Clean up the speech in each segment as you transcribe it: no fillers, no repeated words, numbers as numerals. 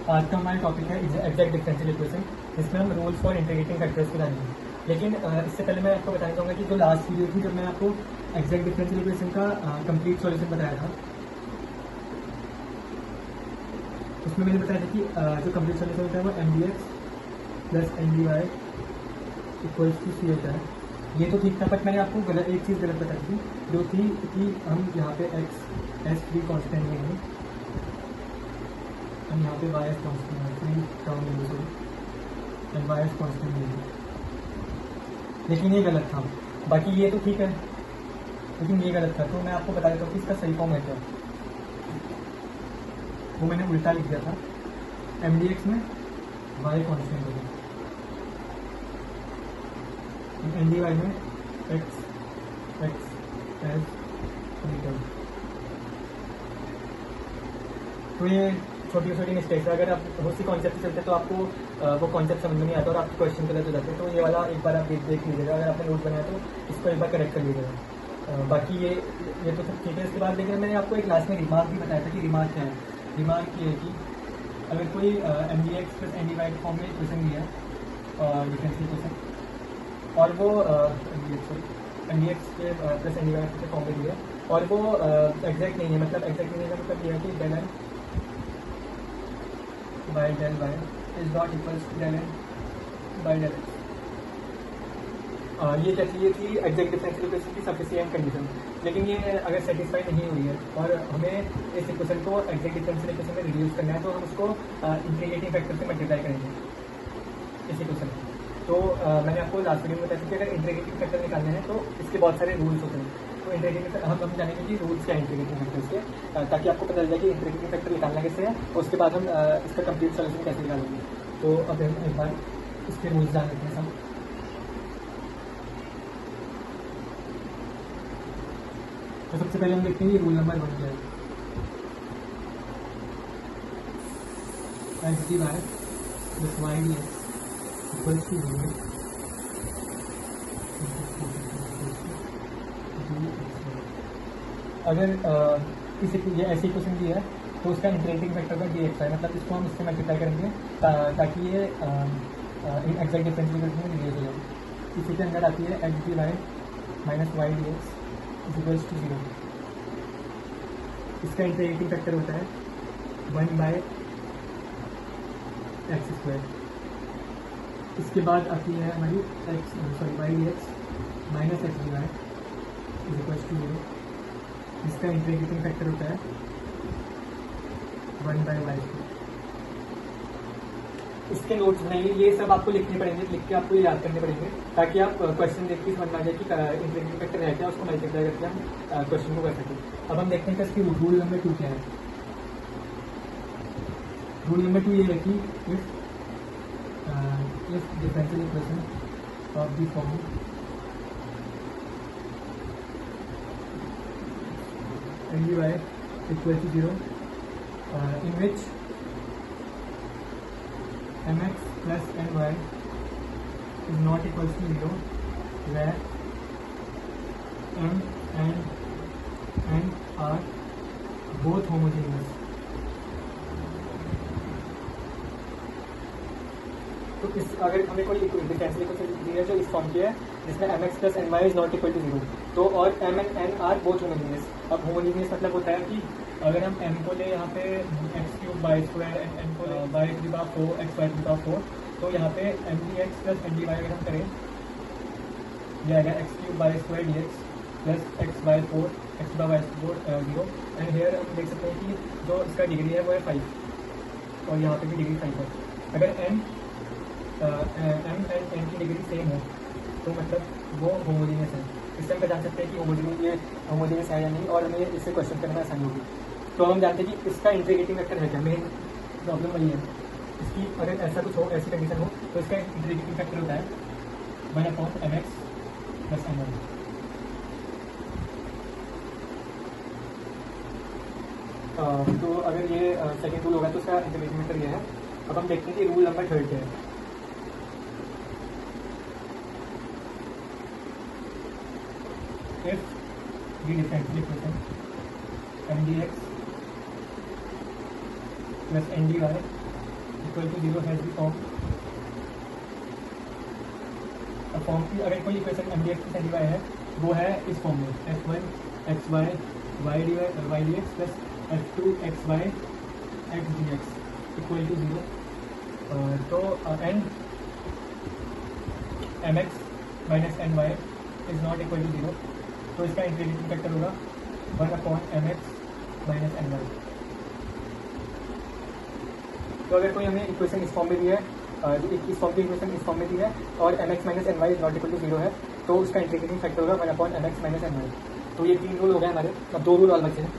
आज का हमारा टॉपिक है एग्जैक्ट डिफरेंशियल इक्वेशन, जिसमें हम रूल्स फॉर इंटीग्रेटिंग फैक्टर्स के जानेंगे। लेकिन इससे पहले मैं आपको बताना चाहूँगा कि जो लास्ट वीडियो थी, जब मैं आपको एग्जैक्ट डिफरेंशियल इक्वेशन का कंप्लीट सॉल्यूशन बताया था, उसमें मैंने बताया था कि जो कंप्लीट सॉल्यूशन होता है वो mdx plus mdy equals to c होता है। ये तो ठीक था, बट मैंने आपको एक चीज़ गलत बताई थी, जो थी कि हम यहाँ पे s फ्री कॉन्स्टेंट लेंगे, हम यहाँ पे Y as constant free term लेंगे, sorry and Y as constant लेंगे, लेकिन ये गलत था। बाकी ये तो ठीक है, लेकिन ये गलत था। तो मैं आपको बता देता हूँ कि इसका सही फॉर्म है क्या। वो मैंने उल्टा लिख दिया था, mdx में वाई कॉन्स्टेंट होगा, mdy में x एज फ्री टर्म। तो ये छोटी छोटी मिस्टेक्स है। अगर आप बहुत सी कॉन्सेप्ट चलते हैं तो आपको वो कॉन्सेप्ट समझ में नहीं आता और आपके क्वेश्चन गलत हो जाते हैं। तो ये वाला एक बार आप देख लीजिएगा, अगर आपने नोट बनाया तो इसको एक बार करेक्ट कर लीजिएगा। बाकी ये तो सब ठीक है। इसके बाद लेकिन मैंने आपको एक क्लास में रिमार्क भी बताया था कि रिमार्क क्या है। रिमार्क ये है कि अगर कोई mdx प्लस mdy फॉर्म में क्वेश्चन दिया है, डिफरेंशियल क्वेश्चन, और वो mdx के प्लस mdy के फॉर्म में दिया है और वो एग्जैक्ट नहीं है, मतलब एग्जैक्ट नहीं है, मतलब ये है कि del M by del y is not equals to del n by del x। ये क्या थी? ये थी एग्जैक्ट डिफरेंशियल इक्वेशन की सफिशिएंट कंडीशन। लेकिन ये अगर सेटिस्फाई नहीं हुई है और हमें इस इक्वेशन को एग्जैक्ट डिफरेंशियल इक्वेशन में रिड्यूस करना है, तो हम उसको इंटीग्रेटिंग फैक्टर से मल्टीप्लाई करेंगे इस इक्वेशन को। तो मैंने आपको लास्ट वीडियो में बताया था कि अगर इंटीग्रेटिंग फैक्टर निकालने हैं तो इसके बहुत सारे रूल्स होते हैं। तो इंटीग्रेटिंग हम जानेंगे कि रूल्स क्या है इंटीग्रेटिंग फैक्टर्स के, ताकि आपको पता चल जाए कि इंटीग्रेटिंग फैक्टर निकालना कैसे है और उसके बाद हम इसका कंप्लीट सॉल्यूशन कैसे निकालेंगे। तो अब हम एक बार इसके रूल्स जान लेते हैं सब। तो सबसे पहले हम देखते हैं रूल नंबर 1 क्या है। H D Y plus Y D X equals to 0। अगर ये ऐसी क्वेश्चन दी है तो उसका इंटीग्रेटिंग फैक्टर का dx है, मतलब इसको हम इससे मल्टीप्लाई करेंगे ताकि ये एग्जैक्ट डिफरेंशियल इक्वेशन में रिड्यूस हो जाए। इसी के अंदर आती है H D Y minus Y D X is equals to 0। इसका इंटीग्रेटिंग फैक्टर होता है 1 बाय एक्स स्क्वायर। इसके बाद आती है हमारी Y D X minus X D Y is equals to 0। इसका इंटीग्रेटिंग फैक्टर होता है 1 बाय वाई स्क्वायर। इसके नोट्स बनाइए, ये सब आपको लिखने पड़ेंगे, लिख के आपको ये याद करने पड़ेंगे ताकि आप क्वेश्चन देख के समझ में आ जाए कि इंटीग्रेटिंग फैक्टर है क्या, उसको मल्टीप्लाई करके हम क्वेश्चन को कर सकें। अब हम देखते हैं कि इसकी रूल नंबर 2 क्या है। रूल नंबर 2 ये है कि if differential equation of the form mdy equal to 0 in which mx plus my is not equals to 0, where m and n are both homogeneous। तो इस अगर हमें कोई डिफरेंशियल इक्वेशन दी है जो इस फॉर्म की है जिसमें mx plus my is not equal to 0, तो और m and n are both homogeneous. अब होमोजीनियस मतलब होता है कि अगर हम m को ले यहाँ पे x cube by square and n को by two the power 4 X by two the power 4, तो यहाँ पे mdx प्लस mdy अगर हम करें, यह आएगा X cube by square D X plus X by 4 X by 4 0। And here हम देख सकते हैं कि जो इसका डिग्री है वो है 5 और यहाँ पे भी डिग्री 5 है। अगर m एंड n की डिग्री सेम हो तो मतलब वो होमोजीनियस है। इससे हम पहचान सकते हैं कि होमोजीनियस है या नहीं, और हमें इससे क्वेश्चन करना आसानी होगी। तो हम जानते हैं कि इसका इंटीग्रेटिंग फैक्टर है क्या। मेन प्रॉब्लम वही है इसकी, अगर ऐसा कुछ हो, ऐसी कंडीशन हो, तो इसका इंटीग्रेटिंग फैक्टर होता है 1/mx प्लस my। तो अगर ये सेकेंड रूल होगा तो उसका इंटीग्रेटिंग फैक्टर ये है। अब हम देखते हैं कि रूल नंबर 3 क्या है। if the differential equation mdx plus ndy equal to zero has be form. Form की अगर कोई equation M D X plus N D Y है वो है इस फॉर्म में F one X Y Y D X plus F two X Y X D X equal to zero. तो and M X minus N Y is not equal to zero, तो इसका integrating फैक्टर होगा 1/mx minus N Y. तो अगर कोई हमें equation इस फॉर्म में दी है, इस फॉर्म की इक्वेशन इस फॉर्म में दी है और M X minus N Y is not equal to zero है, तो उसका इंटीग्रेटिंग फैक्टर होगा 1/mx माइनस एन वाई। तो ये 3 रूल हो गए हमारे। अब 2 रूल और बचे हैं,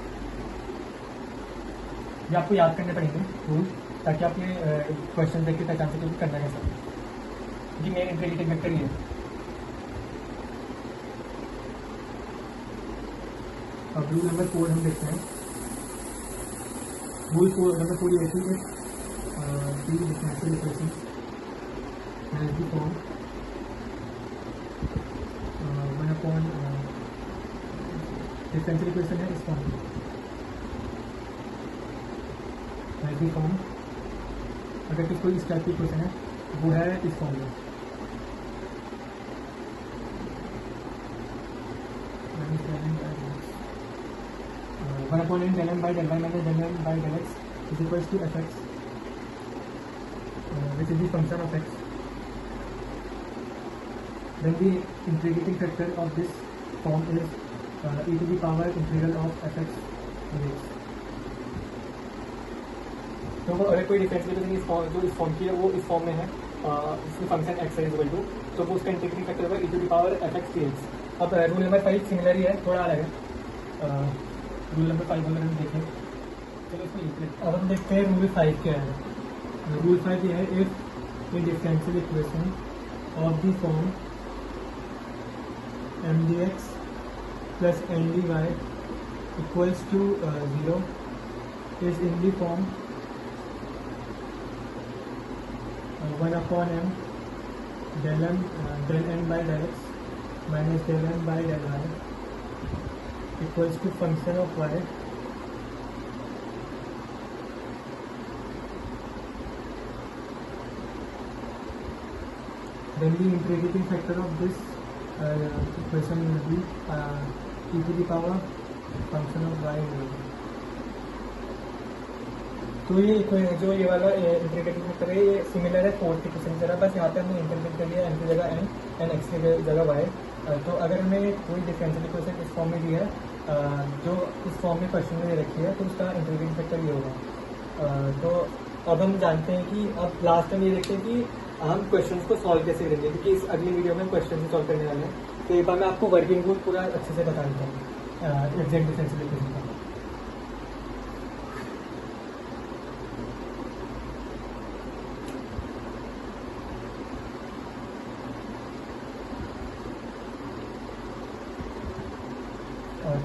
ये आपको याद करने पड़ेंगे रूल, ताकि आप ये क्वेश्चन देख के पहचान सकें कि करना कैसा। ये मेन इंटीग्रेटिंग फैक्टर ये है। अब रूल नंबर 4 हम देखते हैं। रूल नंबर 4 ये है कि differential equation has the form 1/, differential equation है इस फॉर्म में, हैज द फॉर्म। अगर किसी कोई इस टाइप की इक्वेशन है वो है इस फॉर्म में 1/n del m by del y minus del m by del x is equals to fx, which is the function of x. Then the integrating factor of this form is e to the power integral of fx dx. तो अगर कोई differential equation जो इस form की है वो इस form में है, इसमें फंक्शन x है इक्वल टू, तो वो उसका इंटीग्रेटिंग फैक्टर होगा e to the power fx dx। अब रूल नंबर 5 सिमिलर ही है, थोड़ा अलग है। रूल नंबर 5 अगर हम देखें, चलो इसमें लिख लेते हैं। अब हम देखते हैं रूल 5 क्या है। रूल 5 ये है, if a differential equation of the form M D X plus N D Y equals to 0 is in the form 1/m del n by del x minus del n by del y equals to function of y then the integrating factor of this equation will be e to the power function of y होगा। तो ये जो ये वाला integrating factor है ये similar है fourth equation की तरह, बस यहाँ पे हमने इंटीग्रेट कर लिया एन की जगह एन एक्स की जगह वाई। तो अगर हमें कोई डिफरेंशियल इक्वेशन इस फॉर्म में दी है, जो इस फॉर्म में क्वेश्चन में रखी है, तो उसका इंटीग्रेटिंग फैक्टर ये होगा। तो अब हम जानते हैं कि अब लास्ट में ये देखते हैं कि हम क्वेश्चन को सॉल्व कैसे करेंगे, क्योंकि इस अगली वीडियो में हम क्वेश्चन सॉल्व करने वाले हैं। तो एक बार मैं आपको वर्किंग रूल पूरा अच्छे से बता देता हूँ एग्जैक्ट डिफरेंशियल इक्वेशन का।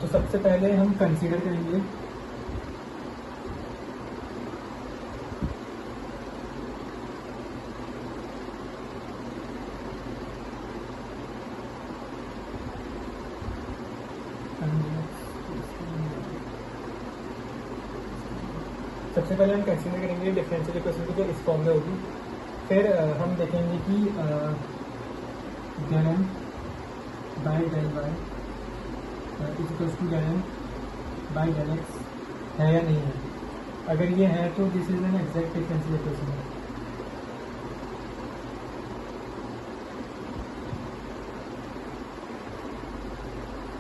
तो सबसे पहले हम कंसीडर करेंगे डिफरेंशियल इक्वेशन की जो इस फॉर्म में होगी। फिर हम देखेंगे कि del m by del y is equals to del m by del x है या नहीं है। अगर ये है तो this is an exact differential equation है।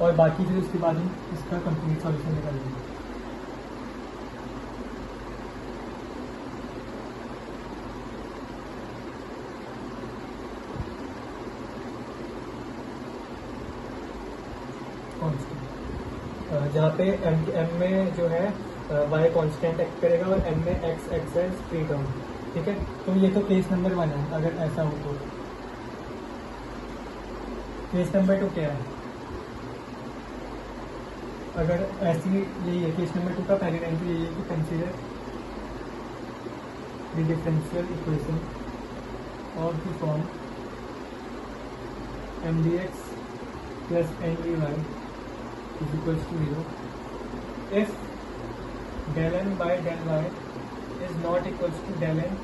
और बाकी फिर उसके बाद हम इसका कंप्लीट सॉल्यूशन निकालेंगे। जहाँ पे m में जो है y कांस्टेंट एक्ट करेगा और m में x है फ्री टर्म, ठीक है। तो ये तो केस नंबर 1 है। अगर ऐसा हो तो केस नंबर 2 क्या है? अगर ऐसी यही है केस नंबर 2 का पहली लाइन तो यही है कि consider the differential equation of the form M D X plus N D Y is equals to 0 if del n by del y is not equals to del n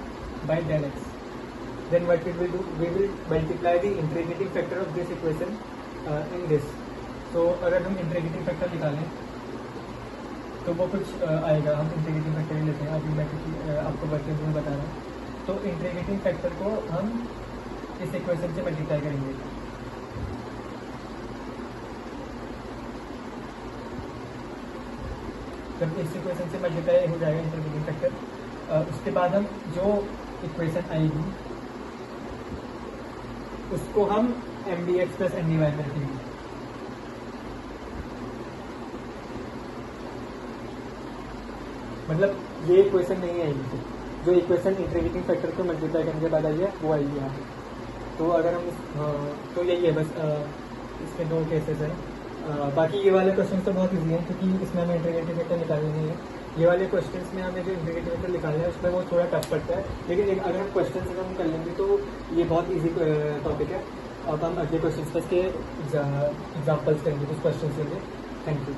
by del x. Then what we will do, we will multiply the integrating factor of this equation in this. So अगर हम integrating factor निकालें तो वो कुछ आएगा. हम integrating factor ही लेते हैं. अभी मैं आपको वर्किंग रूल बता रहा हूँ. तो integrating factor को हम इस इक्वेशन से मल्टीप्लाई करेंगे. जब इस इक्वेशन से मल्टीप्लाई हो जाएगा इंटीग्रेटिंग फैक्टर, उसके बाद हम जो इक्वेशन आएगी उसको हम M D X plus N D Y में रखेंगे. मतलब ये इक्वेशन नहीं आएगी, जो इक्वेशन इंटीग्रेटिंग फैक्टर को मल्टीप्लाई करने के बाद आई है वो आएगी यहाँ. तो अगर हम तो यही है बस. इसमें दो केसेस हैं. बाकी ये वाले क्वेश्चन तो बहुत इजी हैं क्योंकि इसमें हमें इंटीग्रेटिंग फैक्टर निकालने नहीं है. ये वाले क्वेश्चंस में हमें जो इंटीग्रेटिंग फैक्टर निकालना है उसमें वो थोड़ा टफ पड़ता है, लेकिन अगर हम क्वेश्चन अगर हम कर लेंगे तो ये बहुत इजी टॉपिक है. अब हम अगले क्वेश्चन पर इसके एग्जाम्पल्स करेंगे कुछ क्वेश्चन के लिए. Thank you.